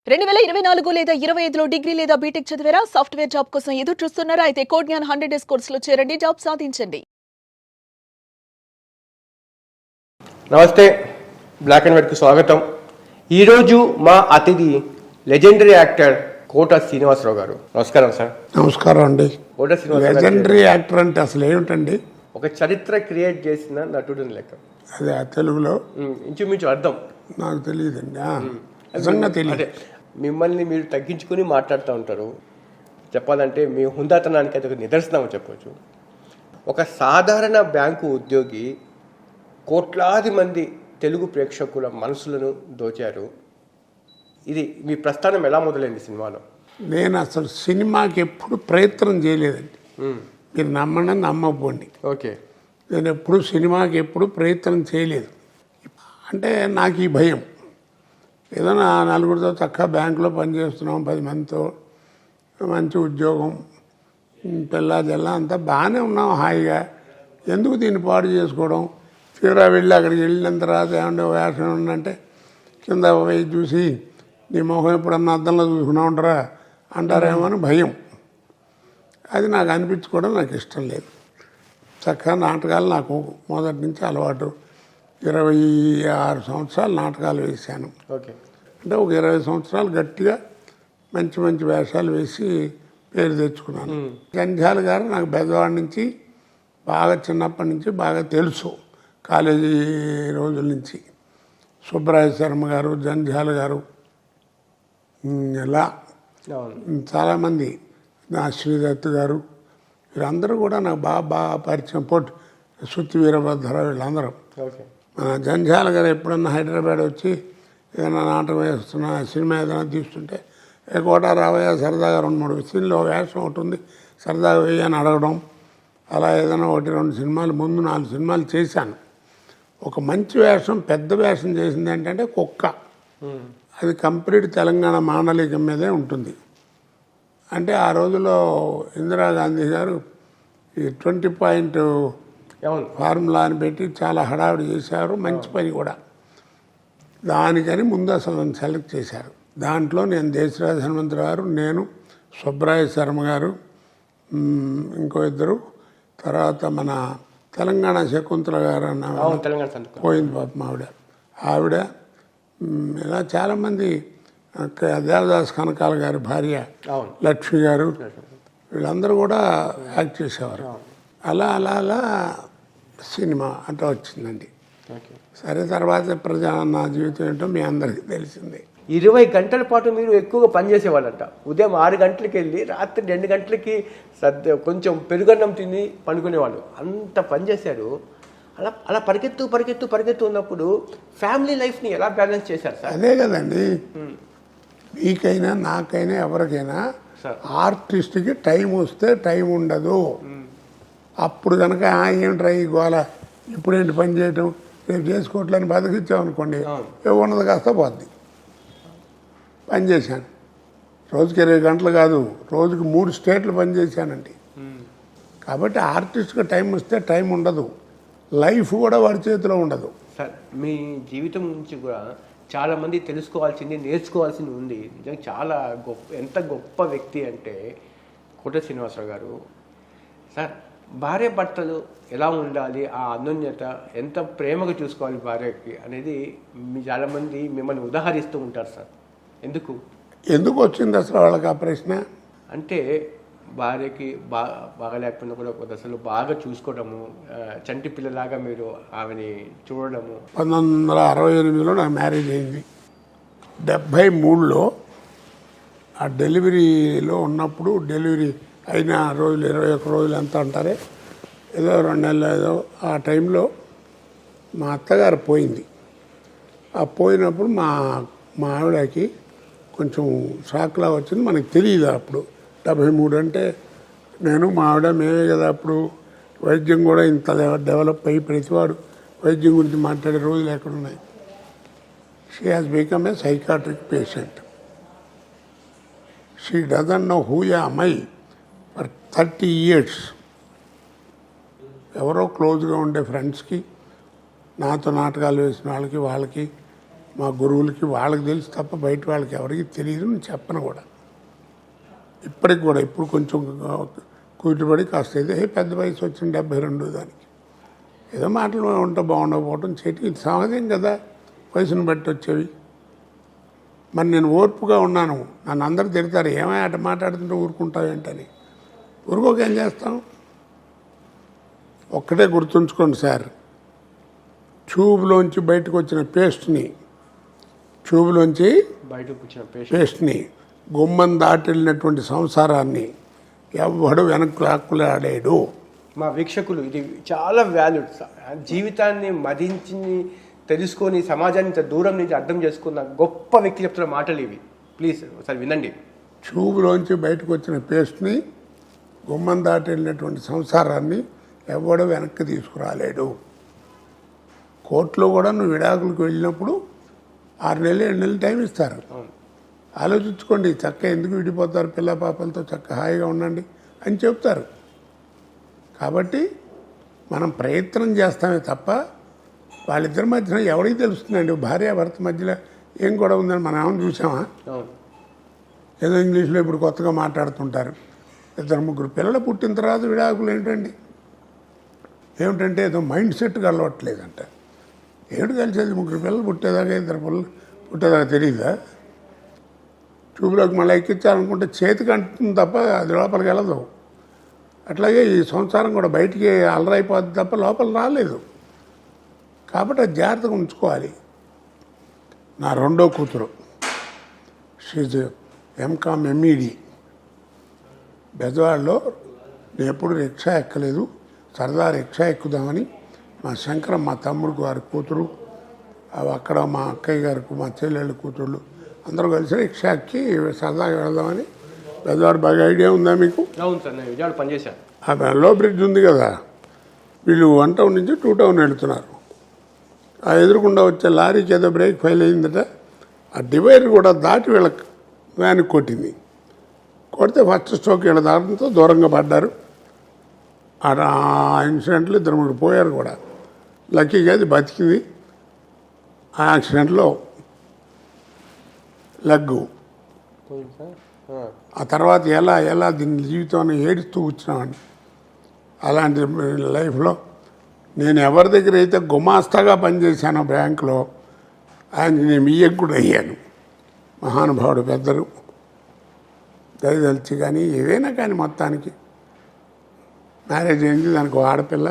2024 లేదా 25లో డిగ్రీ లేదా బీటెక్ చదివారా? సాఫ్ట్‌వేర్ జాబ్ కోసం ఎదురు చూస్తున్నారా? అయితే కోడ్ జ్ఞాన్ 100 డేస్ కోర్సులో చేరండి, జాబ్ సాధించండి. నమస్తే, బ్లాక్ అండ్ వైట్కి స్వాగతం. ఈరోజు మా అతిథి లెజెండరీ యాక్టర్ కోట శ్రీనివాసరావు గారు. నమస్కారం సార్. నమస్కారం అండి. కోట శ్రీనివాసరావు లెజెండరీ యాక్టర్ అంటే అసలు ఏమిటండి? ఒక చరిత్ర క్రియేట్ చేసిన నటుడిని లెక్క. అదే తెలుగులో ఇంచుమించు అర్థం నాకు తెలియదండి. నిజంగా తెలియదు. మిమ్మల్ని మీరు తగ్గించుకుని మాట్లాడుతూ ఉంటారు. చెప్పాలంటే మీ హుందాతనానికి అది ఒక నిదర్శనం చెప్పవచ్చు. ఒక సాధారణ బ్యాంకు ఉద్యోగి కోట్లాది మంది తెలుగు ప్రేక్షకుల మనసులను దోచారు. ఇది మీ ప్రస్థానం ఎలా మొదలైంది సినిమాలో? నేను అసలు సినిమాకి ఎప్పుడు ప్రయత్నం చేయలేదండి. మీరు నమ్మని నమ్మకపోండి. ఓకే. నేను ఎప్పుడు సినిమాకి ఎప్పుడు ప్రయత్నం చేయలేదు. అంటే నాకు ఈ భయం, ఏదైనా నలుగురితో చక్కగా బ్యాంకులో పనిచేస్తున్నాం, 10 మందితో మంచి ఉద్యోగం, పిల్ల జల్ల అంతా బాగానే ఉన్నాం హాయిగా, ఎందుకు దీన్ని పాడు చేసుకోవడం? తీరా వెళ్ళి అక్కడికి వెళ్ళిన తర్వాత ఏమంటే వేషం ఉందంటే కింద పోయి చూసి నీ మొహం ఎప్పుడన్నా అద్దంలో చూసుకున్నా ఉంటారా అంటారేమో అని భయం. అది నాకు అనిపించుకోవడం నాకు ఇష్టం లేదు. చక్కగా నాటకాలు నాకు మొదటి నుంచి అలవాటు. 26 సంవత్సరాలు నాటకాలు వేశాను. ఓకే. అంటే ఒక 20 సంవత్సరాలు గట్టిగా మంచి మంచి వేషాలు వేసి పేరు తెచ్చుకున్నాను. జంధ్యాల గారు నాకు బెజవాడ నుంచి బాగా చిన్నప్పటి నుంచి బాగా తెలుసు, కాలేజీ రోజుల నుంచి. సుబ్బరాయ శర్మ గారు, జంధ్యాల గారు, ఇలా చాలామంది, శ్రీదత్ గారు, వీళ్ళందరూ కూడా నాకు బాగా పరిచయం. సుత్తి వీరభద్రరావు, వీళ్ళందరూ. ఓకే. జంధ్యాల గారు ఎప్పుడన్నా హైదరాబాద్ వచ్చి ఏదైనా నాటకం వేస్తున్నా, సినిమా ఏదైనా తీస్తుంటే కోట రావయ్య సరదాగా 2-3 సీన్లో వేషం ఒకటి ఉంది సరదాగా వేయి అని అడగడం. అలా ఏదైనా 1-2 సినిమాలు, ముందు 4 సినిమాలు చేశాను. ఒక మంచి వేషం, పెద్ద వేషం చేసింది ఏంటంటే కుక్క. అది కంప్లీట్ తెలంగాణ మాండలికం మీదే ఉంటుంది. అంటే ఆ రోజుల్లో ఇందిరాగాంధీ గారు ఈ 20 పాయింట్ ఫార్ములా అని పెట్టి చాలా హడావిడి చేశారు. మంచి పని కూడా. దానికని ముందు అసలు నన్ను సెలెక్ట్ చేశారు. దాంట్లో నేను దేశరాజ హనుమంతు గారు, నేను, సుబ్బరాయ శర్మ గారు, ఇంకో ఇద్దరు, తర్వాత మన తెలంగాణ శకుంతల గారు అన్న పోయింది పాపం ఆవిడ, ఇలా చాలామంది, దేవదాస్ కనకాల గారి భార్య లక్ష్మి గారు, వీళ్ళందరూ కూడా యాక్ట్ చేసేవారు. అలా అలా అలా సినిమా అంతా వచ్చిందండి. సరే, తర్వాత నా జీవితం ఏంటో మీ అందరికీ తెలిసిందే. 20 గంటల పాటు మీరు ఎక్కువగా పనిచేసేవాళ్ళంట. ఉదయం 6 గంటలకి వెళ్ళి రాత్రి 2 గంటలకి కొంచెం పెరుగన్నం తిని పనుకునేవాళ్ళు. అంత పనిచేశారు. అలా అలా పరిగెత్తు ఉన్నప్పుడు ఫ్యామిలీ లైఫ్ని ఎలా బ్యాలెన్స్ చేశారు సార్? అదే కదండి, మీకైనా నాకైనా ఎవరికైనా ఆర్టిస్ట్కి టైం వస్తే టైం ఉండదు. అప్పుడు కనుక ఏంట్రా ఈ గోల, ఇప్పుడేంటి పని చేయటం, రేపు చేసుకోవట్లని బతికిచ్చామనుకోండి, ఉన్నది కాస్త పోద్ది. పని చేశాను రోజుకి 20 గంటలు కాదు, రోజుకి 3 స్టేట్లు పనిచేశానండి. కాబట్టి ఆర్టిస్ట్కి టైం వస్తే టైం ఉండదు, లైఫ్ కూడా వాడి చేతిలో ఉండదు. సార్, మీ జీవితం నుంచి కూడా చాలామంది తెలుసుకోవాల్సింది, నేర్చుకోవాల్సింది ఉంది. నిజంగా చాలా ఎంత గొప్ప వ్యక్తి అంటే కోట శ్రీనివాసరావు గారు. సార్, భార్య భర్తలు ఎలా ఉండాలి, ఆ అన్యోన్యత, ఎంత ప్రేమగా చూసుకోవాలి భార్యకి అనేది చాలామంది మిమ్మల్ని ఉదాహరిస్తూ ఉంటారు సార్. ఎందుకు వచ్చింది అసలు వాళ్ళకి ఆ ప్రశ్న? అంటే భార్యకి బాగలేకపోయినా కూడా ఒక దశలో బాగా చూసుకోవడము, చంటి పిల్లలాగా మీరు ఆమెని చూడడము. 1968లో నాకు మ్యారేజ్ అయింది. 73లో ఆ డెలివరీలో ఉన్నప్పుడు, డెలివరీ అయిన రోజులు 21 రోజులు ఎంత అంటారే, ఏదో 2 నెలలు ఏదో ఆ టైంలో మా అత్తగారు పోయింది. ఆ పోయినప్పుడు మా ఆవిడకి కొంచెం షాక్లా వచ్చింది. మనకు తెలియదు అప్పుడు. 73 అంటే నేను మా ఆవిడ మేమే కదా అప్పుడు. వైద్యం కూడా ఇంత డెవలప్ అయ్యి ప్రతివాడు వైద్యం గురించి మాట్లాడే రోజులు ఎక్కడున్నాయి. She has become a psychiatric patient. She doesn't know who am I for 30 years. ఎవరో క్లోజ్గా ఉండే ఫ్రెండ్స్కి, నాతో నాటకాలు వేసిన వాళ్ళకి మా గురువులకి వాళ్ళకి తెలిసి తప్ప బయట వాళ్ళకి ఎవరికి తెలియదు, నేను చెప్పను కూడా. ఇప్పటికి కూడా ఇప్పుడు కొంచెం కూతురుపడి కాస్త ఏదో పెద్ద వయసు వచ్చింది 72 దానికి ఏదో మాటలు ఉంటే బాగుండకపోవటం చేయటం ఇది సహజం కదా, వయసును బట్టి వచ్చేవి. మరి నేను ఓర్పుగా ఉన్నాను, నన్ను అందరూ తిడతారు ఏమై అట మాట్లాడుతుంటే ఊరుకుంటావు ఏంటని. ఊరుకోక ఏం చేస్తాం? ఒక్కటే గుర్తుంచుకోండి సార్, ట్యూబ్లోంచి బయటకు వచ్చిన ట్యూబ్లోంచి బయటకు వచ్చిన పేస్ట్ని గుమ్మం దాటెళ్ళినటువంటి సంసారాన్ని ఎవడు వెనక్కి లాక్కులాడాడు. మా వీక్షకులు ఇది చాలా వాల్యూడ్, జీవితాన్ని మదించి తెలుసుకొని సమాజాన్ని ఇంత దూరం నుంచి అర్థం చేసుకున్న గొప్ప వ్యక్తి చెప్తున్న మాటలు ఇవి. ప్లీజ్ ఒకసారి వినండి. ట్యూబ్లోంచి బయటకు వచ్చిన పేస్ట్ని గుమ్మం దాటెళ్ళినటువంటి సంసారాన్ని ఎవడో వెనక్కి తీసుకురాలేడు. కోర్టులో కూడా నువ్వు విడాకులకు వెళ్ళినప్పుడు 6 నెలలు 7 నెలలు టైం ఇస్తారు. ఆలోచించుకోండి, చక్క ఎందుకు విడిపోతారు, పిల్ల పాపలతో చక్క హాయిగా ఉండండి అని చెప్తారు. కాబట్టి మనం ప్రయత్నం చేస్తామే తప్ప వాళ్ళిద్దరి మధ్యన ఎవరికి తెలుస్తుందండి? భార్యాభర్త మధ్యలో ఏం గొడవ ఉందని మనం ఏమైనా చూసామా? ఏదో ఇంగ్లీష్లో ఇప్పుడు కొత్తగా మాట్లాడుతుంటారు. 2-3 పిల్లలు పుట్టిన తర్వాత విడాకులు ఏమిటంటే ఏదో మైండ్ సెట్ కలవట్లేదంట. ఏమిటి కలిసేది? 3 పిల్లలు పుట్టేదాకా 2 పిల్లలు పుట్టేదాకా తెలియదా? ట్యూబ్లోకి మళ్ళీ ఎక్కించాలనుకుంటే చేతికి అంటుంది తప్ప అది లోపలికి వెళ్ళదు. అట్లాగే ఈ సంసారం కూడా బయటికి అల్లరైపోద్ది తప్ప లోపల రాలేదు. కాబట్టి అది జాగ్రత్తగా ఉంచుకోవాలి. నా రెండో కూతురు షీజ్ ఎంకామ్ ఎంఈడి బెజవాడలో. నేను ఎప్పుడు రిక్షా ఎక్కలేదు, సరదా రిక్షా ఎక్కుదామని మా శంకరం మా తమ్ముడు గారి కూతురు, అక్కడ మా అక్కయ్య గారికి మా చెల్లెళ్ళ కూతుళ్ళు అందరూ కలిసి రిక్షా ఎక్కి సరదాగా వెళ్దామని. బెజవాడ బాగా ఐడియా ఉందా మీకు? అవును సార్, నేను విజయవాడ పనిచేశాను. ఆ లో బ్రిడ్జ్ ఉంది కదా, వీళ్ళు 1 టౌన్ నుంచి 2 టౌన్ వెళుతున్నారు. ఆ ఎదురుకుండా వచ్చే లారీకి ఏదో బ్రేక్ ఫెయిల్ అయిందట. ఆ డివైడర్ కూడా దాటి వీళ్ళకి వ్యాన్కి కొట్టింది. కొడితే ఫస్ట్ స్ట్రోక్ వీళ్ళ దాటంతో దూరంగా పడ్డారు. ఆ ఇన్సిడెంట్లో 2-3 పోయారు కూడా. లక్కీగా అది బతికింది. ఆ యాక్సిడెంట్లో లగ్గు. ఆ తర్వాత ఎలా దీని జీవితాన్ని ఏడుస్తూ కూర్చున్నామండి. అలాంటి లైఫ్లో నేను ఎవరి దగ్గర అయితే గుమాస్తాగా పనిచేశానో బ్యాంకులో, ఆయన నేను బియ్యం కూడా అయ్యాను. మహానుభావుడు పెద్దలు దయదలిచి కానీ ఏదైనా కానీ మొత్తానికి మ్యారేజ్ అయింది, దానికి ఆడపిల్ల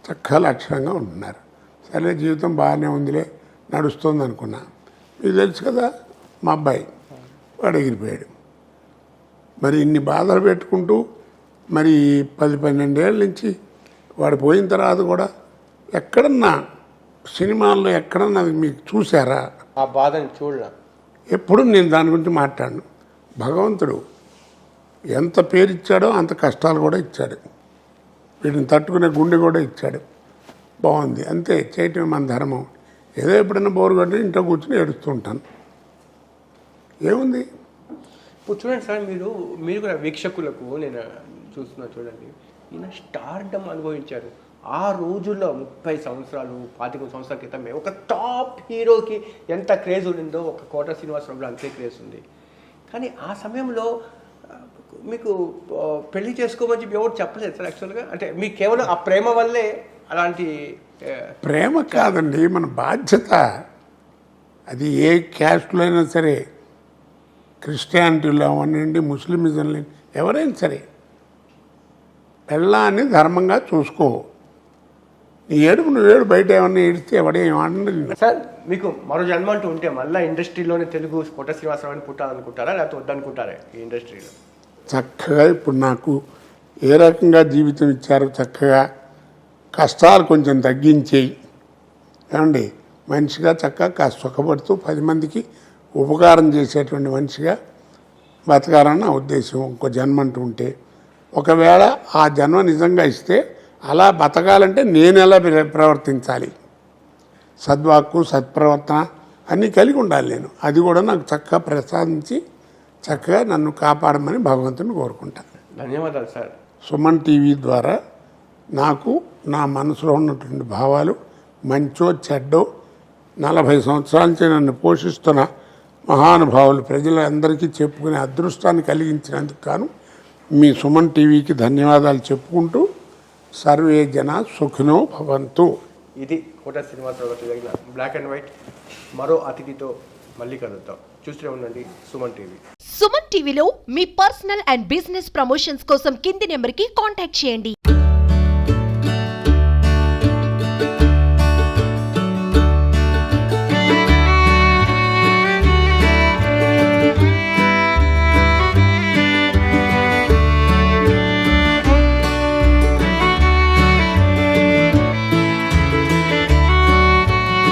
చక్కగా లక్షణంగా ఉంటున్నారు. సరే జీవితం బాగానే ఉందిలే, నడుస్తుంది అనుకున్నా. మీకు తెలుసు కదా మా అబ్బాయి, వాడు ఎగిరిపోయాడు. మరి ఇన్ని బాధలు పెట్టుకుంటూ మరి 10-12 ఏళ్ళ నుంచి వాడు పోయిన తర్వాత కూడా ఎక్కడన్నా సినిమాల్లో ఎక్కడన్నా మీకు చూసారా? ఆ బాధని చూడలే. ఎప్పుడు నేను దాని గురించి మాట్లాడను. భగవంతుడు ఎంత పేరు ఇచ్చాడో అంత కష్టాలు కూడా ఇచ్చాడు. వీటిని తట్టుకునే గుండె కూడా ఇచ్చాడు. బాగుంది, అంతే. చేయటం మన ధర్మం. ఏదో ఎప్పుడైనా బోరు కొట్టి ఇంట్లో కూర్చొని ఏడుస్తూ ఉంటాను. ఏముంది? ఇప్పుడు చూడండి సార్, మీరు కూడా వీక్షకులకు నేను చూస్తున్నా చూడండి, ఈయన స్టార్డమ్ అనుభవించారు. ఆ రోజుల్లో 30 సంవత్సరాలు 25 సంవత్సరాల క్రితమే ఒక టాప్ హీరోకి ఎంత క్రేజ్ ఉండిందో ఒక కోట శ్రీనివాసరావులో అంతే క్రేజ్ ఉంది. కానీ ఆ సమయంలో మీకు పెళ్లి చేసుకోమని చెప్పి ఎవరు చెప్పలేదు సార్ యాక్చువల్గా? అంటే మీకు కేవలం ఆ ప్రేమ వల్లే అలాంటి? ప్రేమ కాదండి, మన బాధ్యత అది. ఏ క్యాస్ట్లో అయినా సరే, క్రిస్టియానిటీలో అవనండి, ముస్లిమిజంలో ఎవరైనా సరే, పెళ్ళాన్ని ధర్మంగా చూసుకో. నీ ఏడుపు నువ్వు ఏడు, బయట ఏమన్నా ఏడిస్తే ఎవడేమండి. సార్ మీకు మరో జన్మ అంటూ ఉంటే మళ్ళీ ఇండస్ట్రీలోనే తెలుగు కోట శ్రీనివాసరావు అని పుట్టాలనుకుంటారా, లేకపోతే వద్దనుకుంటారా ఈ ఇండస్ట్రీలో? చక్కగా ఇప్పుడు నాకు ఏ రకంగా జీవితం ఇచ్చారు, చక్కగా కష్టాలు కొంచెం తగ్గించేయి ఏమండి, మనిషిగా చక్కగా సుఖపడుతూ 10 మందికి ఉపకారం చేసేటువంటి మనిషిగా బతకాలన్న నా ఉద్దేశం. ఇంకో జన్మ అంటూ ఉంటే, ఒకవేళ ఆ జన్మ నిజంగా ఇస్తే అలా బతకాలంటే నేను ఎలా ప్రవర్తించాలి, సద్వాక్కు సత్ప్రవర్తన అన్నీ కలిగి ఉండాలి నేను. అది కూడా నాకు చక్కగా ప్రసాదించి చక్కగా నన్ను కాపాడమని భగవంతుని కోరుకుంటాను. ధన్యవాదాలు సార్. సుమన్ టీవీ ద్వారా నాకు నా మనసులో ఉన్నటువంటి భావాలు మంచో చెడ్డో 40 సంవత్సరాల నుంచి నన్ను పోషిస్తున్న మహానుభావులు ప్రజలందరికీ చెప్పుకునే అదృష్టాన్ని కలిగించినందుకు గాను మీ సుమన్ టీవీకి ధన్యవాదాలు చెప్పుకుంటూ సర్వే జన సుఖినో భవంతు. ఇది కోట శ్రీనివాసరావు గారు జరిగిన బ్లాక్ అండ్ వైట్. మరో అతిథితో మళ్ళీ కలుద్దాం. చూస్తూనే ఉండండి సుమన్ టీవీ. సుమన్ టీవీలో మీ పర్సనల్ అండ్ బిజినెస్ ప్రమోషన్స్ కోసం కింది నెంబర్కి కాంటాక్ట్ చేయండి.